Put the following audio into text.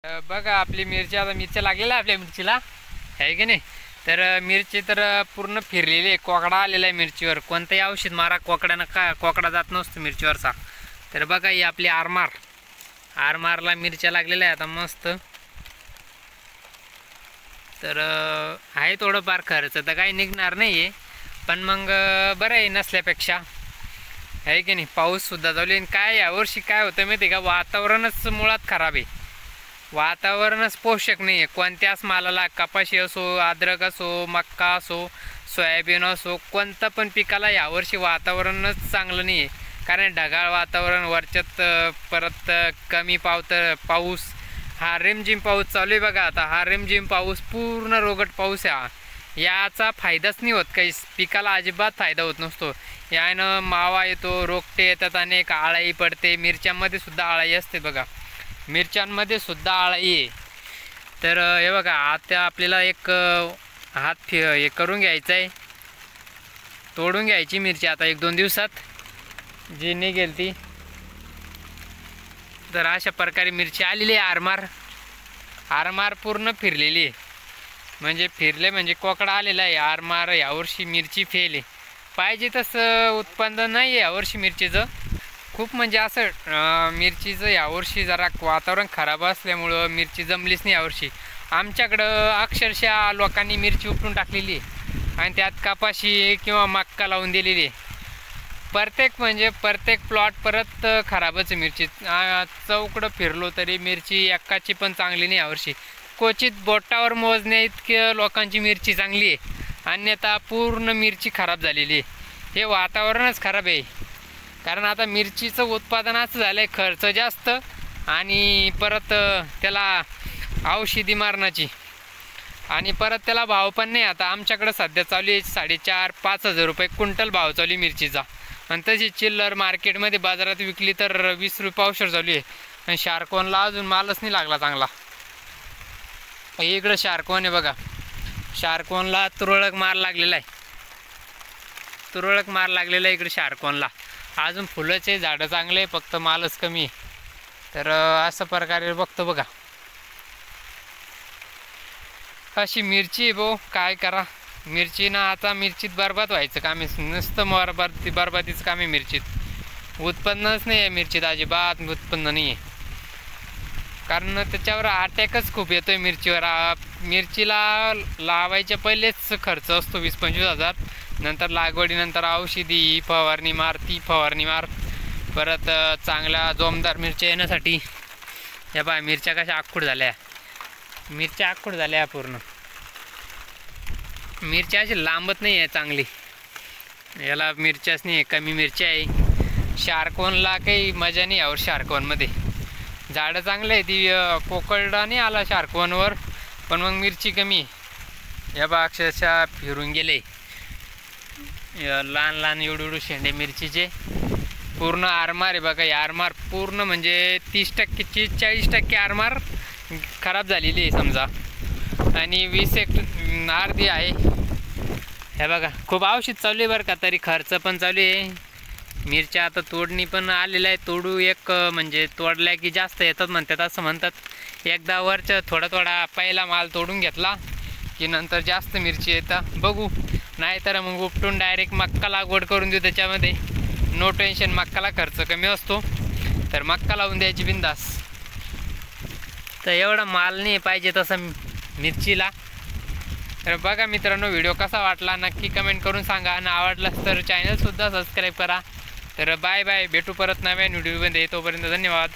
बघा आपली मिरची आता मिरच्या लागलेल्या आपल्या मिरचीला आहे की नाही। तर मिरची तर पूर्ण फिरलेली आहे, कोकडा आलेला आहे मिरचीवर। कोणतंही औषध मारा कोकड्यानं का कोकडा जात नसतो मिरचीवरचा। तर बघा ही आपली आरमारला मिरच्या लागलेल्या आहेत आता मस्त। तर आहे थोडंफार खर्च तर काही निघणार नाही आहे, पण मग बरं आहे नसल्यापेक्षा, आहे की नाही। पाऊससुद्धा चालू आहे। काय यावर्षी काय होतं माहिती आहे का, वातावरणच मुळात खराब आहे। वातावरणच पोषक नाही आहे कोणत्याच मालाला, कपाशी असो, अद्रक असो, मक्का असो, सोयाबीन असो, कोणतं पण पिकाला यावर्षी वातावरणच चांगलं नाही आहे। कारण ढगाळ वातावरण, वरच्यात परत कमी पाऊस, हा रिमझिम पाऊस चालू आहे बघा। आता हा रिमझिम पाऊस पूर्ण रोगट पाऊस आहे हा। याचा फायदाच नाही होत, काही पिकाला अजिबात फायदा होत नसतो। यानं मावा येतो, रोगटे येतात, अनेक आळाई पडते। मिरच्यांमध्ये सुद्धा आळाई असते बघा, मिरच्यांमध्ये सुद्धा आळाई आहे। तर हे बघा आता आपल्याला एक हात हे करून घ्यायचं आहे, तोडून घ्यायची मिरची आता 1-2 दिवसात जी निघेल ती। तर अशा प्रकारे मिरची आलेली आहे। आरमार पूर्ण फिरलेली आहे, म्हणजे फिरले म्हणजे कोकडा आलेला आहे। आरमार यावर्षी मिरची फेल आहे, पाहिजे तसं उत्पन्न नाही आहे यावर्षी मिरचीचं। खूप म्हणजे असं मिरचीचं यावर्षी जरा वातावरण खराब असल्यामुळं मिरची जमलीच नाही यावर्षी। आमच्याकडं अक्षरशः लोकांनी मिरची उपटून टाकलेली आहे आणि त्यात कपाशी किंवा मक्का लावून दिलेली आहे। प्रत्येक प्लॉट परत खराबच आहे मिरची। चौकडं फिरलो तरी मिरची एकाची पण चांगली नाही यावर्षी। क्वचित बोटावर मोजण्या इतकी लोकांची मिरची चांगली आहे, अन्यथा पूर्ण मिरची खराब झालेली आहे। हे वातावरणच खराब आहे। कारण आता मिरचीचं उत्पादन असं झालं आहे, खर्च जास्त आणि परत त्याला औषधी मारण्याची, आणि परत त्याला भाव पण नाही। आता आमच्याकडं सध्या चालू आहे 4,500-5 हजार रुपये क्विंटल भाव चालू आहे मिरचीचा। आणि तशी चिल्लर मार्केटमध्ये बाजारात विकली तर 20 रुपये पावशेर चालू आहे। आणि शार्कवनला अजून मालच नाही लागला चांगला। इकडं शार्कवन आहे बघा, शार्कवनला तुरळक मार लागलेला आहे, इकडे शार्कवनला अजून फुलाचे झाडं चांगले आहे, फक्त मालच कमी आहे। तर अशा प्रकारे बघतो बघा, अशी मिरची आहे भाऊ, काय करा। मिरची ना आता मिरचीत बरबाद व्हायचं काम आहे, नुसतं बरबादीचं काम आहे मिरचीत। उत्पन्नच नाही आहे मिरचीत, अजिबात उत्पन्न नाही आहे। कारण त्याच्यावर अटॅकच खूप येतोय मिरचीवर। मिरचीला लावायच्या पहिलेच खर्च असतो 20-25 हजार, नंतर लागवडीनंतर औषधी, ही फवारणी मार, ती फवारणी मार, परत चांगल्या जोमदार मिरच्या येण्यासाठी। या बा मिरच्या कशा आखूड झाल्या, पूर्ण मिरच्या अशी लांबत नाही आहे चांगली, याला मिरच्याच नाही आहे, कमी मिरच्या आहे। शार्कवनला काही मजा नाही यावर। शार्कवनमध्ये झाडं चांगलं आहे, ती पोकळडा नाही आला शार्कवनवर, पण मग मिरची कमी। या बा अक्षरशः फिरून गेले लहान एवढे शेंडे मिरचीचे। पूर्ण आरमार आहे बघा, ही आरमार पूर्ण म्हणजे 30% 40% आरमार खराब झालेली आहे समजा, आणि 20 अर्धी आहे। हे बघा खूप औषध चालू आहे बरं का, तरी खर्च पण चालू आहे। मिरच्या आता तोडणी पण आलेलं आहे, तोडू एक म्हणजे तोडल्या की जास्त येतात म्हणतात, असं म्हणतात। एकदा वरचं थोडा पहिला माल तोडून घेतला की नंतर जास्त मिरची येतं, बघू। नाहीतर मग उपटून डायरेक्ट मक्का लागवड करून देऊ त्याच्यामध्ये, नो टेन्शन। मक्काला खर्च कमी असतो, तर मक्का लावून द्यायची बिंदास। तर एवढा माल नाही पाहिजे तसं मिरचीला। तर बघा मित्रांनो, व्हिडिओ कसा वाटला नक्की कमेंट करून सांगा, आणि आवडलाच तर चॅनलसुद्धा सबस्क्राईब करा। तर बाय बाय, भेटू परत नव्या व्हिडिओमध्ये, तोपर्यंत धन्यवाद।